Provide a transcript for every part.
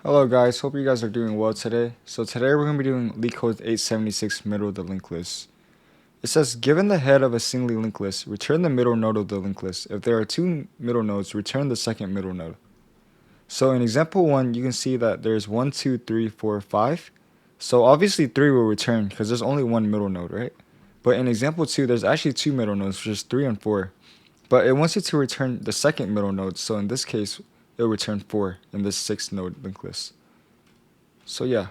Hello guys, hope you guys are doing well today. So today we're going to be doing Leetcode 876 middle of the linked list. It says, given the head of a singly linked list, return the middle node of the linked list. If there are two middle nodes, return the second middle node. So in example 1, you can see that there's 1, 2, 3, 4, 5. So obviously 3 will return because there's only one middle node, right? But in example 2, there's actually two middle nodes, which is 3 and 4. But it wants you to return the second middle node, so in this case, it'll return 4 in this 6 node linked list. So yeah,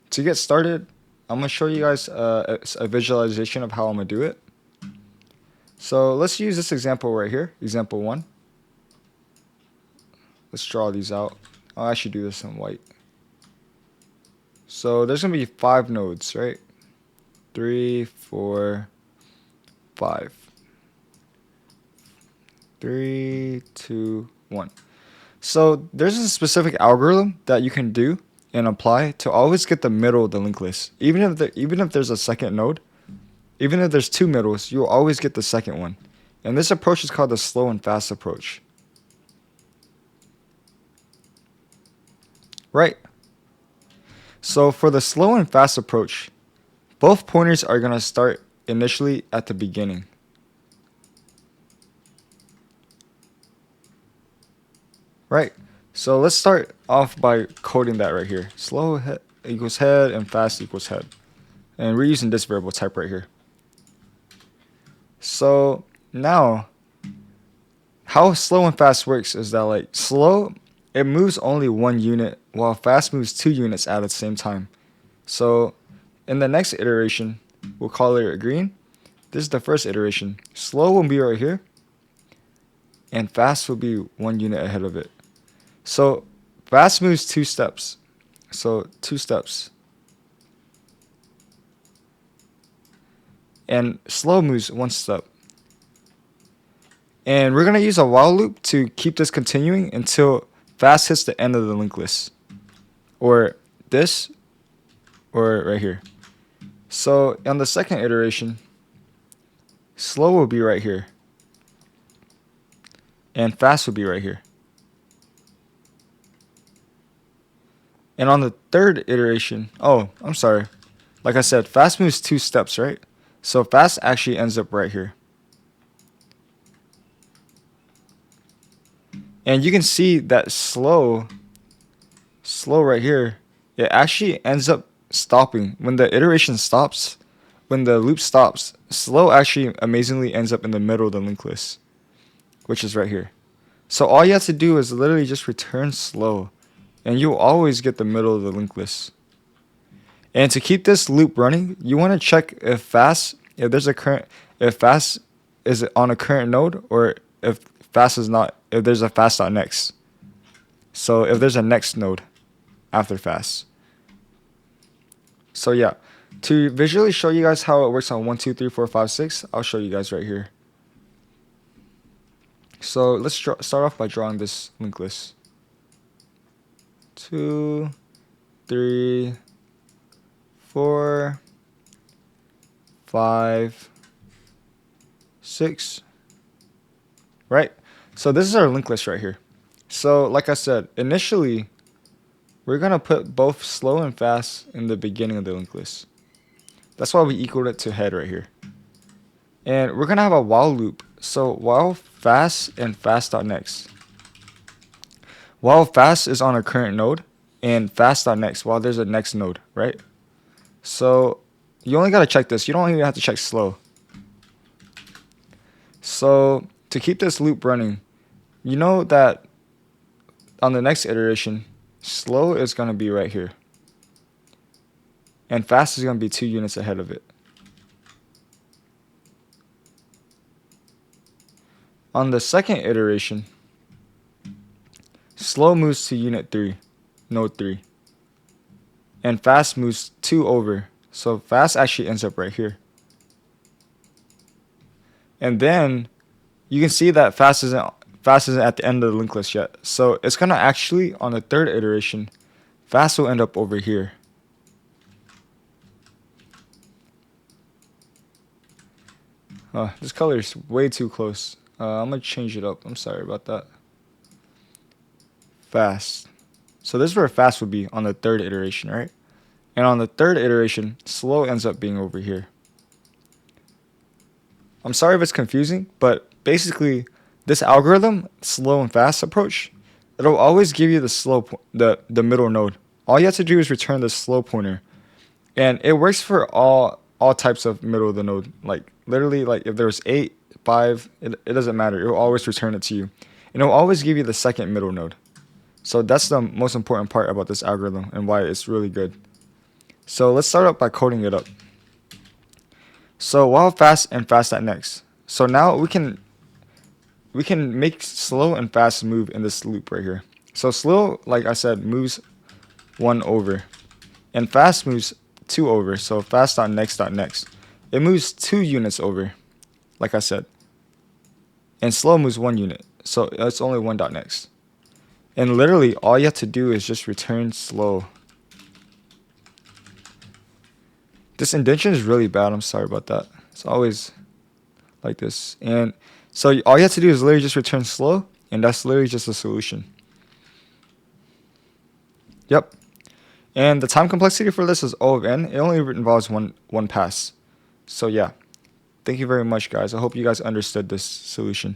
to get started, I'm going to show you guys a visualization of how I'm going to do it. So let's use this example right here, example 1. Let's draw these out. I'll actually do this in white. So there's going to be 5 nodes, right? 3, 4, 5. 3, 2, 1. So there's a specific algorithm that you can do and apply to always get the middle of the linked list. Even if there's a second node, even if there's two middles, you'll always get the second one. And this approach is called the slow and fast approach. Right. So for the slow and fast approach, both pointers are going to start initially at the beginning. Right. So let's start off by coding that right here. Slow equals head and fast equals head. And we're using this variable type right here. So now, how slow and fast works is that like slow, it moves only 1 unit while fast moves 2 units at the same time. So in the next iteration, we'll call it green. This is the first iteration. Slow will be right here, and fast will be 1 unit ahead of it. So fast moves 2 steps. So 2 steps. And slow moves 1 step. And we're going to use a while loop to keep this continuing until fast hits the end of the linked list. Or this, or right here. So on the second iteration, slow will be right here. And fast will be right here. And on the third iteration, like I said, fast moves 2 steps, right? So fast actually ends up right here. And you can see that slow right here, it actually ends up stopping. When the iteration stops, when the loop stops, slow actually amazingly ends up in the middle of the linked list, which is right here. So all you have to do is literally just return slow, and you'll always get the middle of the linked list. And to keep this loop running, you want to check if fast is on a current node, or if fast is not, if there's a fast.next. So if there's a next node after fast. So yeah, to visually show you guys how it works on 1, 2, 3, 4, 5, 6, I'll show you guys right here. So let's start off by drawing this linked list. 2, 3, 4, 5, 6. Right? So this is our linked list right here. So like I said, initially, we're going to put both slow and fast in the beginning of the linked list. That's why we equaled it to head right here. And we're going to have a while loop. So while fast and fast.next. While fast is on a current node and fast.next while there's a next node, right? So you only got to check this. You don't even have to check slow. So to keep this loop running, you know that on the next iteration, slow is going to be right here. And fast is going to be 2 units ahead of it. On the second iteration, slow moves to unit 3, node 3. And fast moves 2 over. So fast actually ends up right here. And then you can see that fast isn't at the end of the linked list yet. So it's going to actually, on the third iteration, fast will end up over here. This color is way too close. I'm going to change it up. I'm sorry about that. Fast. So this is where fast would be on the third iteration, right? And on the third iteration, slow ends up being over here. I'm sorry if it's confusing, but basically this algorithm, slow and fast approach, it'll always give you the middle node. All you have to do is return the slow pointer. And it works for all types of middle of the node. Like literally, like if there's 8, 5, it doesn't matter. It will always return it to you. And it will always give you the second middle node. So that's the most important part about this algorithm and why it's really good. So let's start up by coding it up. So while fast and fast at next. So now we can make slow and fast move in this loop right here. So slow, like I said, moves 1 over. And fast moves 2 over. So fast.next.next. It moves 2 units over, like I said. And slow moves 1 unit. So it's only 1.next. And literally all you have to do is just return slow. This indentation is really bad. I'm sorry about that. It's always like this. And so all you have to do is literally just return slow. And that's literally just a solution. Yep. And the time complexity for this is O of n. It only involves one pass. So yeah. Thank you very much, guys. I hope you guys understood this solution.